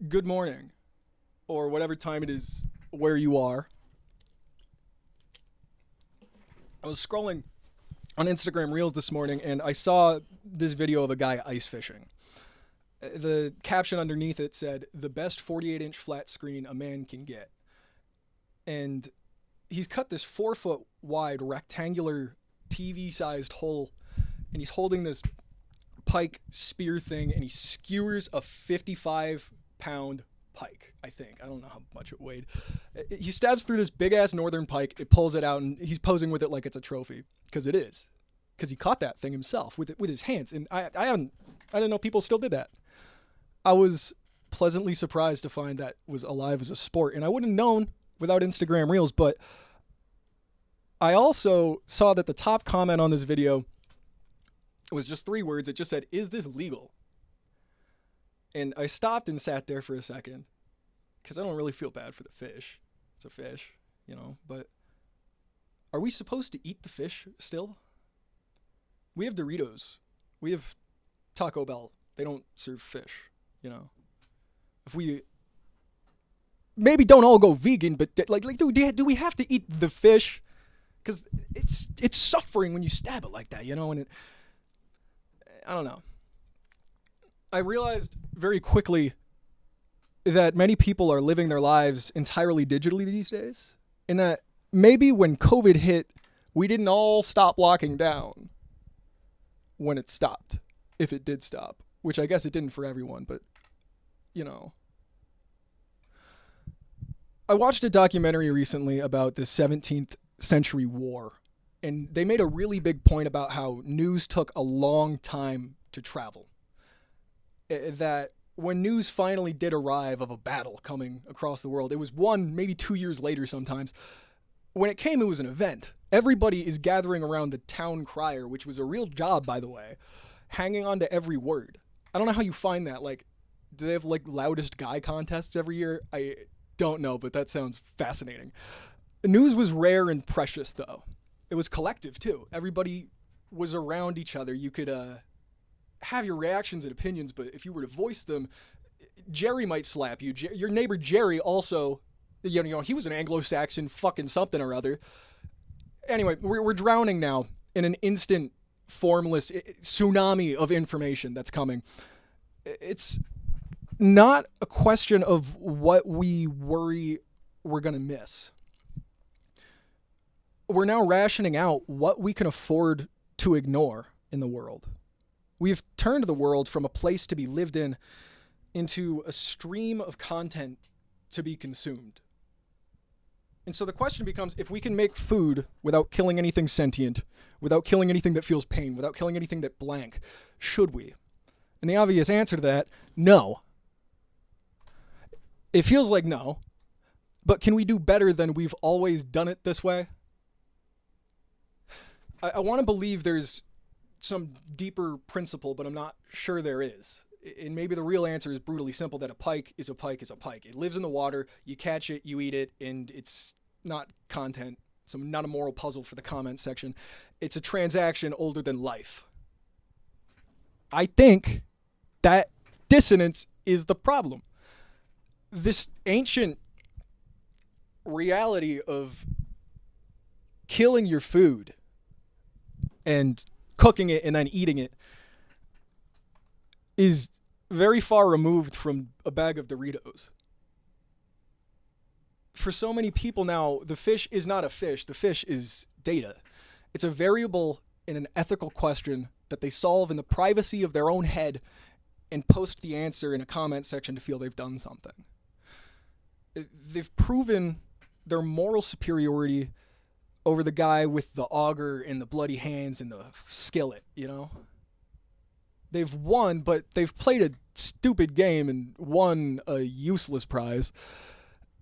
good morning, or whatever time it is where you are. I was scrolling on Instagram Reels this morning and I saw this video of a guy ice fishing. The caption underneath it said, "The best 48-inch flat screen a man can get." And he's cut this 4-foot wide rectangular TV-sized hole, and he's holding this pike spear thing, and he skewers a 55-pound pike, I think. I don't know how much it weighed. He stabs through this big-ass northern pike, it pulls it out, and he's posing with it like it's a trophy, because it is. Because he caught that thing himself with his hands, and I didn't know people still did that. I was pleasantly surprised to find that was alive as a sport, and I wouldn't have known without Instagram Reels, but I also saw that the top comment on this video was just 3 words. It just said, "Is this legal?" And I stopped and sat there for a second, because I don't really feel bad for the fish. It's a fish, but are we supposed to eat the fish still? We have Doritos. We have Taco Bell. They don't serve fish, If we maybe don't all go vegan, but do we have to eat the fish? Because it's suffering when you stab it like that, and I don't know. I realized very quickly that many people are living their lives entirely digitally these days, and that maybe when COVID hit, we didn't all stop locking down when it stopped, if it did stop, which I guess it didn't for everyone, but, I watched a documentary recently about the 17th century war, and they made a really big point about how news took a long time to travel. That when news finally did arrive of a battle coming across the world, it was 1, maybe 2 years later sometimes. When it came, it was an event. Everybody is gathering around the town crier, which was a real job, by the way, hanging on to every word. I don't know how you find that. Do they have, loudest guy contests every year? I don't know, but that sounds fascinating. News was rare and precious, though. It was collective, too. Everybody was around each other. You could have your reactions and opinions, but if you were to voice them, Jerry might slap you. Your neighbor Jerry also, he was an Anglo-Saxon fucking something or other. Anyway, we're drowning now in an instant, formless tsunami of information that's coming. It's not a question of what we worry we're going to miss. We're now rationing out what we can afford to ignore in the world. We've turned the world from a place to be lived in into a stream of content to be consumed. And so the question becomes, if we can make food without killing anything sentient, without killing anything that feels pain, without killing anything that blank, should we? And the obvious answer to that, no. It feels like no, but can we do better than we've always done it this way? I want to believe there's some deeper principle, but I'm not sure there is. And maybe the real answer is brutally simple, that a pike is a pike is a pike. It lives in the water, you catch it, you eat it, and it's not content, so not a moral puzzle for the comment section. It's a transaction older than life. I think that dissonance is the problem. This ancient reality of killing your food and cooking it and then eating it is very far removed from a bag of Doritos. For so many people now, the fish is not a fish. The fish is data. It's a variable in an ethical question that they solve in the privacy of their own head and post the answer in a comment section to feel they've done something. They've proven their moral superiority over the guy with the auger and the bloody hands and the skillet, They've won, but they've played a stupid game and won a useless prize.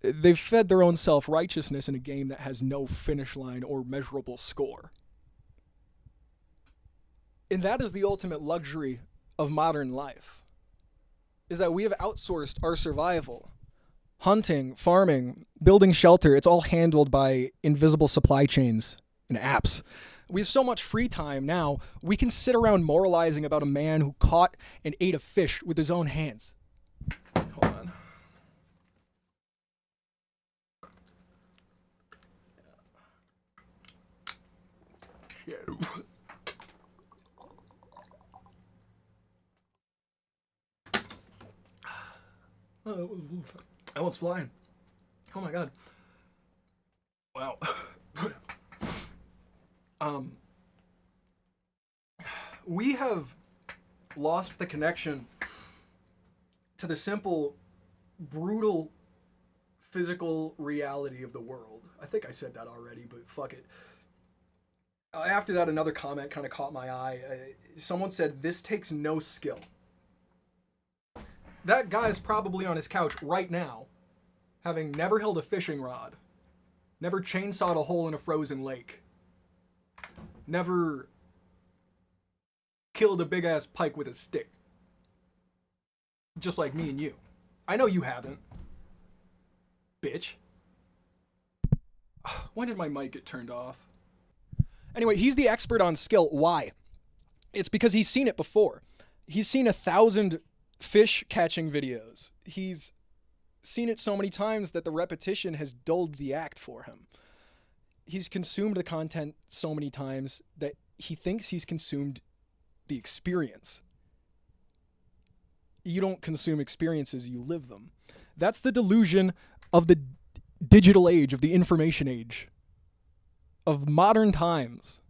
They've fed their own self-righteousness in a game that has no finish line or measurable score. And that is the ultimate luxury of modern life, is that we have outsourced our survival. Hunting, farming, building shelter, it's all handled by invisible supply chains and apps. We have so much free time now, we can sit around moralizing about a man who caught and ate a fish with his own hands. Hold on. shit. That one's flying. Oh my god. Wow. We have lost the connection to the simple, brutal, physical reality of the world. I think I said that already, but fuck it. After that, another comment kind of caught my eye. Someone said, "This takes no skill." That guy's probably on his couch right now, having never held a fishing rod, never chainsawed a hole in a frozen lake, never killed a big-ass pike with a stick. Just like me and you. I know you haven't. Bitch. When did my mic get turned off? Anyway, he's the expert on skill. Why? It's because he's seen it before. He's seen 1,000 fish catching videos. He's seen it so many times that the repetition has dulled the act for him. He's consumed the content so many times that he thinks he's consumed the experience. You don't consume experiences, you live them. That's the delusion of the digital age, of the information age, of modern times.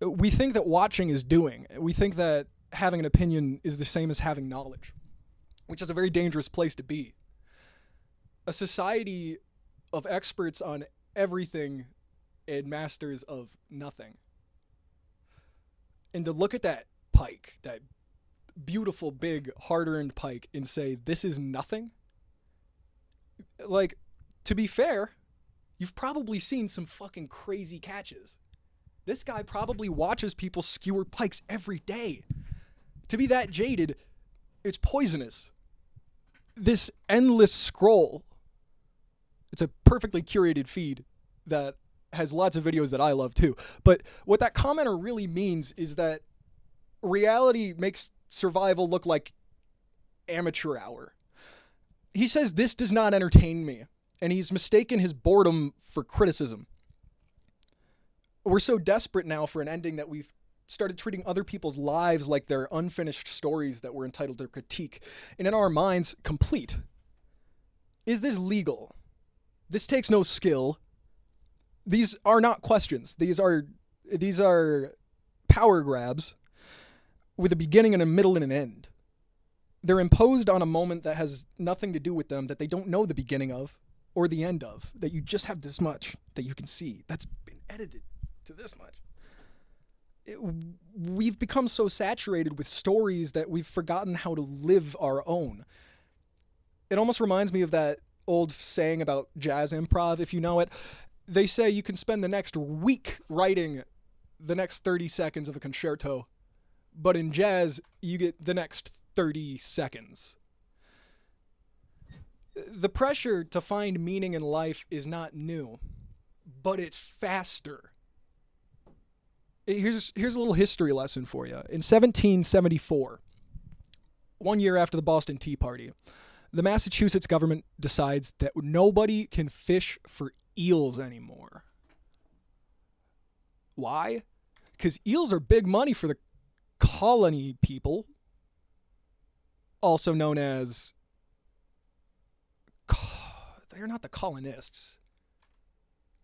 We think that watching is doing. We think that having an opinion is the same as having knowledge, which is a very dangerous place to be. A society of experts on everything and masters of nothing. And to look at that pike, that beautiful, big, hard-earned pike, and say, this is nothing? Like, to be fair, you've probably seen some fucking crazy catches. This guy probably watches people skewer pikes every day. To be that jaded, it's poisonous. This endless scroll. It's a perfectly curated feed that has lots of videos that I love too. But what that commenter really means is that reality makes survival look like amateur hour. He says this does not entertain me, and he's mistaken his boredom for criticism. We're so desperate now for an ending that we've started treating other people's lives like they're unfinished stories that we're entitled to critique, and in our minds, complete. Is this legal? This takes no skill. These are not questions. These are power grabs with a beginning and a middle and an end. They're imposed on a moment that has nothing to do with them, that they don't know the beginning of or the end of, that you just have this much that you can see. That's been edited to this much. We've become so saturated with stories that we've forgotten how to live our own. It almost reminds me of that old saying about jazz improv, if you know it. They say you can spend the next week writing the next 30 seconds of a concerto, but in jazz, you get the next 30 seconds. The pressure to find meaning in life is not new, but it's faster. Here's a little history lesson for you. In 1774, 1 year after the Boston Tea Party, the Massachusetts government decides that nobody can fish for eels anymore. Why? Because eels are big money for the colony people, also known as... They're not the colonists.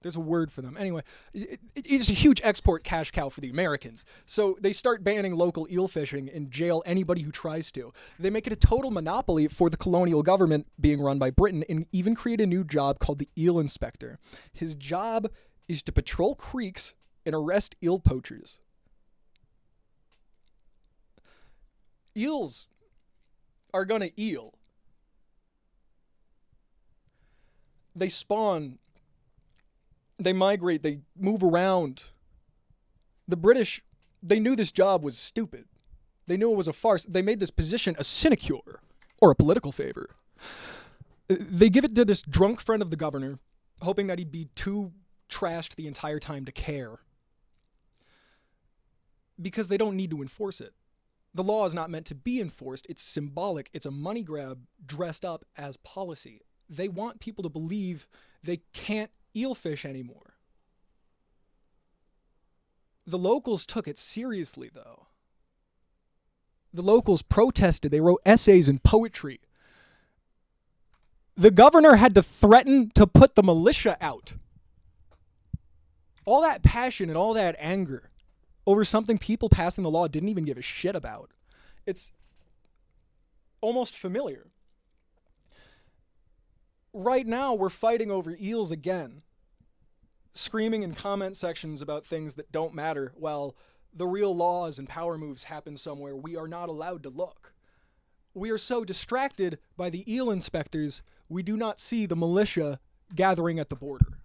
There's a word for them. Anyway, it's a huge export cash cow for the Americans. So they start banning local eel fishing and jail anybody who tries to. They make it a total monopoly for the colonial government being run by Britain, and even create a new job called the eel inspector. His job is to patrol creeks and arrest eel poachers. Eels are gonna eel. They spawn. They migrate, they move around. The British, they knew this job was stupid. They knew it was a farce. They made this position a sinecure, or a political favor. They give it to this drunk friend of the governor, hoping that he'd be too trashed the entire time to care. Because they don't need to enforce it. The law is not meant to be enforced. It's symbolic. It's a money grab dressed up as policy. They want people to believe they can't eel fish anymore. The locals took it seriously, though. The locals protested. They wrote essays and poetry. The governor had to threaten to put the militia out. All that passion and all that anger over something people passing the law didn't even give a shit about. It's almost familiar. Right now, we're fighting over eels again, screaming in comment sections about things that don't matter while the real laws and power moves happen somewhere we are not allowed to look. We are so distracted by the eel inspectors, we do not see the militia gathering at the border.